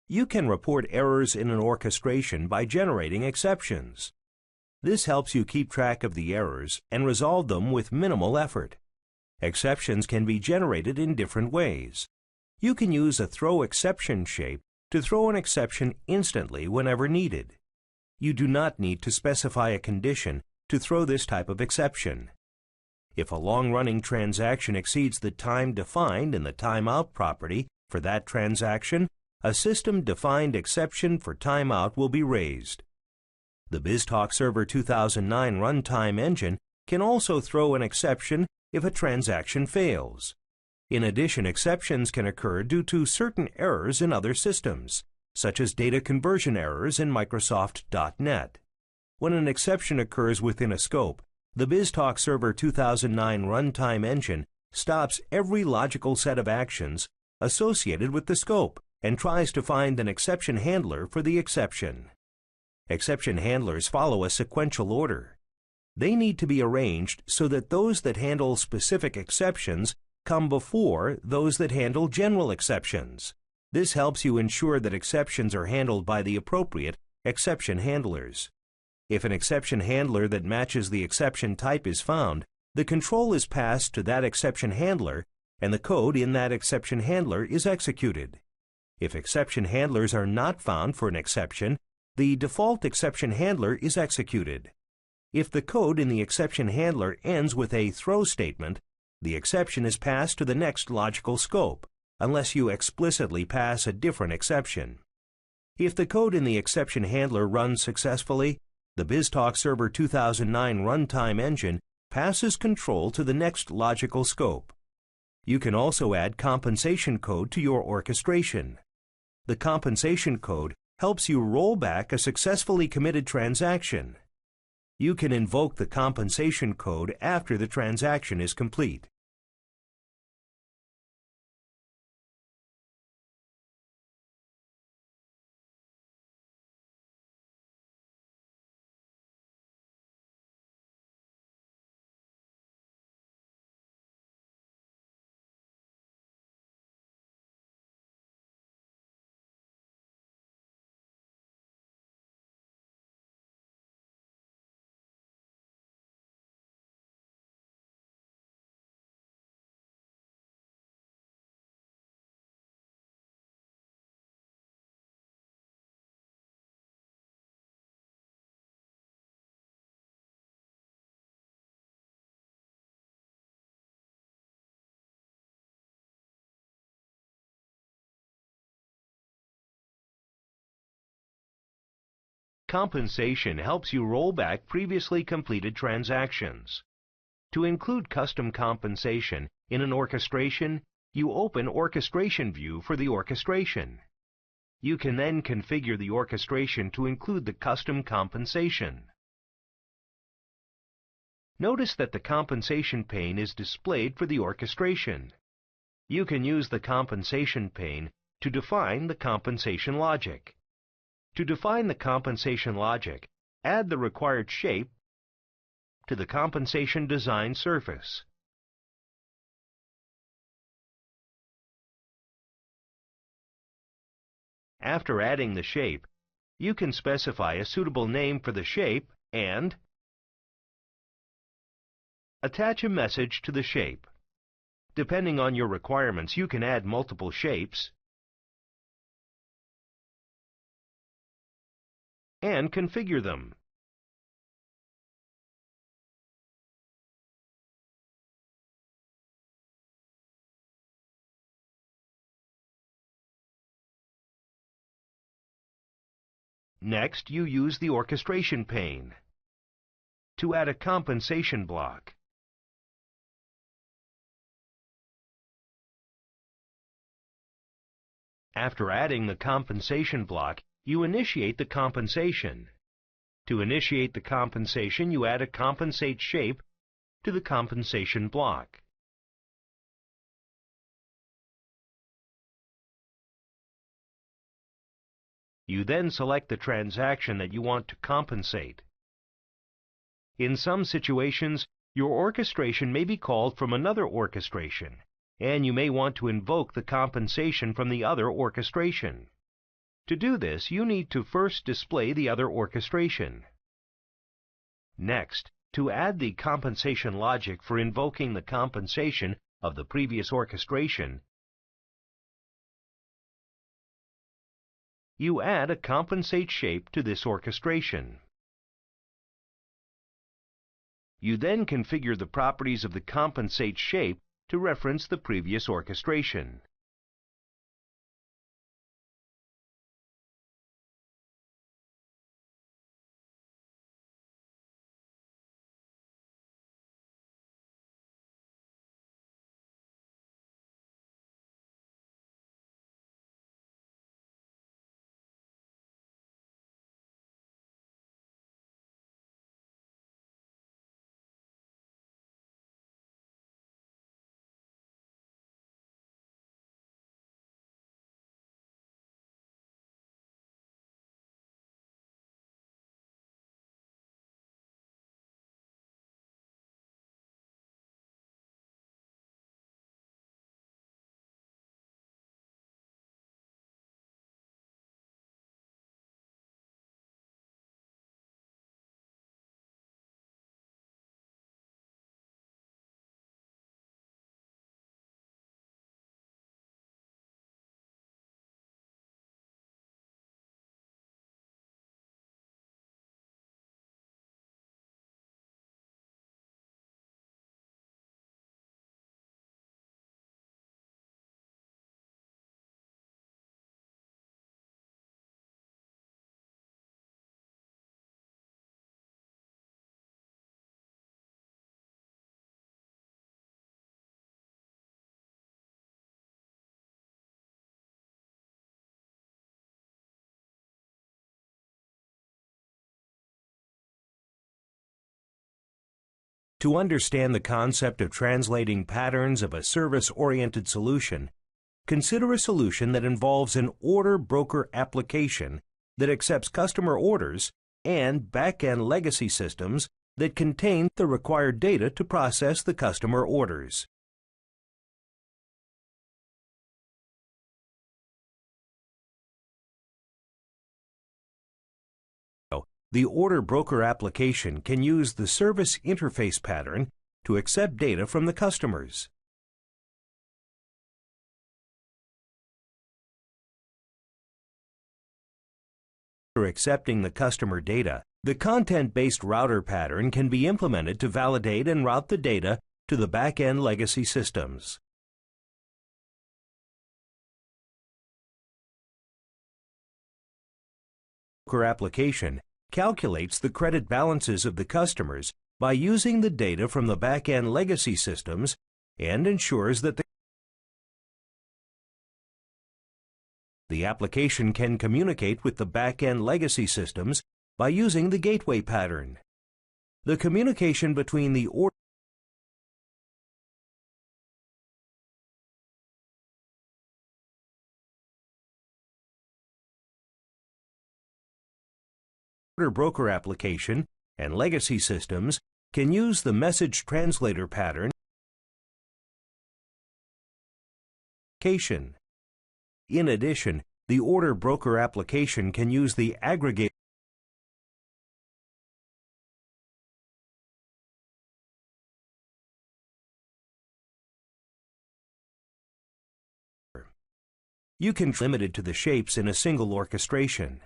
You can report errors in an orchestration by generating exceptions. This helps you keep track of the errors and resolve them with minimal effort. Exceptions can be generated in different ways. You can use a throw exception shape to throw an exception instantly whenever needed. You do not need to specify a condition to throw this type of exception. If a long-running transaction exceeds the time defined in the timeout property for that transaction, a system-defined exception for timeout will be raised. The Biztalk Server 2009 runtime engine can also throw an exception if a transaction fails. In addition, exceptions can occur due to certain errors in other systems, such as data conversion errors in Microsoft.NET. When an exception occurs within a scope, the Biztalk Server 2009 runtime engine stops every logical set of actions associated with the scope and tries to find an exception handler for the exception. Exception handlers follow a sequential order. They need to be arranged so that those that handle specific exceptions come before those that handle general exceptions. This helps you ensure that exceptions are handled by the appropriate exception handlers. If an exception handler that matches the exception type is found, the control is passed to that exception handler and the code in that exception handler is executed. If exception handlers are not found for an exception, the default exception handler is executed. If the code in the exception handler ends with a throw statement, the exception is passed to the next logical scope, unless you explicitly pass a different exception. If the code in the exception handler runs successfully, the Biztalk Server 2009 runtime engine passes control to the next logical scope. You can also add compensation code to your orchestration. The compensation code helps you roll back a successfully committed transaction. You can invoke the compensation code after the transaction is complete. Compensation helps you roll back previously completed transactions. To include custom compensation in an orchestration, you open Orchestration View for the orchestration. You can then configure the orchestration to include the custom compensation. Notice that the compensation pane is displayed for the orchestration. You can use the compensation pane to define the compensation logic. To define the compensation logic, add the required shape to the compensation design surface. After adding the shape, you can specify a suitable name for the shape and attach a message to the shape. Depending on your requirements, you can add multiple shapes and configure them. Next, you use the orchestration pane to add a compensation block. After adding the compensation block, you initiate the compensation. To initiate the compensation, you add a compensate shape to the compensation block. You then select the transaction that you want to compensate. In some situations, your orchestration may be called from another orchestration, and you may want to invoke the compensation from the other orchestration. To do this, you need to first display the other orchestration. Next, to add the compensation logic for invoking the compensation of the previous orchestration, you add a compensate shape to this orchestration. You then configure the properties of the compensate shape to reference the previous orchestration. To understand the concept of translating patterns of a service-oriented solution, consider a solution that involves an order broker application that accepts customer orders and back-end legacy systems that contain the required data to process the customer orders. The order broker application can use the service interface pattern to accept data from the customers. For accepting the customer data, the content-based router pattern can be implemented to validate and route the data to the back-end legacy systems. Broker application calculates the credit balances of the customers by using the data from the back-end legacy systems and ensures that the application can communicate with the back-end legacy systems by using the gateway pattern. The communication between the order broker application and legacy systems can use the message translator pattern. In addition, the order broker application can use the aggregate You can limited to the shapes in a single orchestration.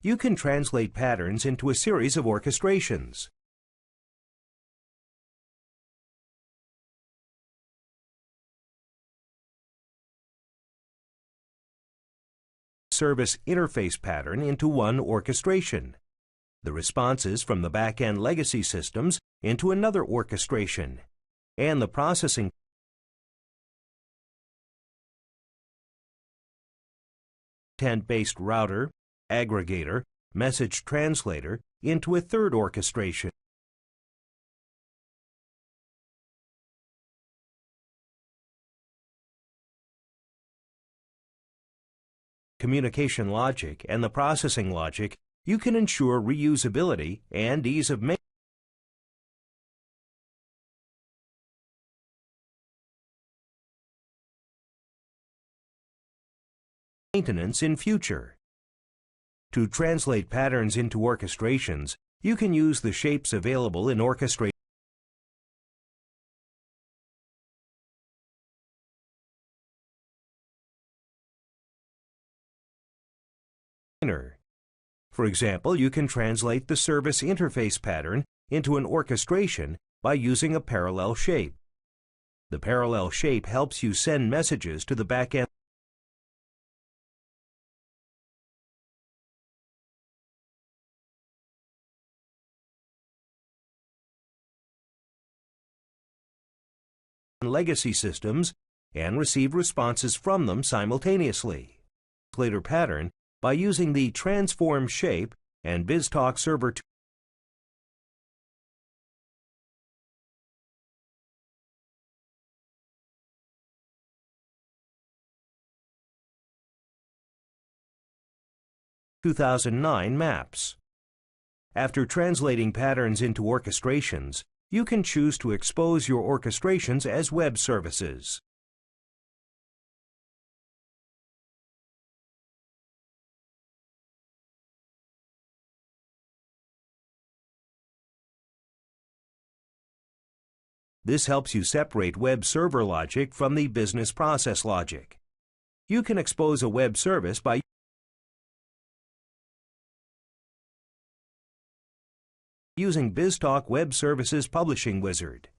You can translate patterns into a series of orchestrations. Service interface pattern into one orchestration. The responses from the back-end legacy systems into another orchestration. And the processing content-based router, aggregator, message translator into a third orchestration. Communication logic and the processing logic, you can ensure reusability and ease of maintenance in future. To translate patterns into orchestrations, you can use the shapes available in Orchestrator. For example, you can translate the service interface pattern into an orchestration by using a parallel shape. The parallel shape helps you send messages to the backend legacy systems and receive responses from them simultaneously. Later pattern by using the transform shape and Biztalk server 2009 maps. After translating patterns into orchestrations, you can choose to expose your orchestrations as web services. This helps you separate web server logic from the business process logic. You can expose a web service by using Biztalk Web Services Publishing Wizard.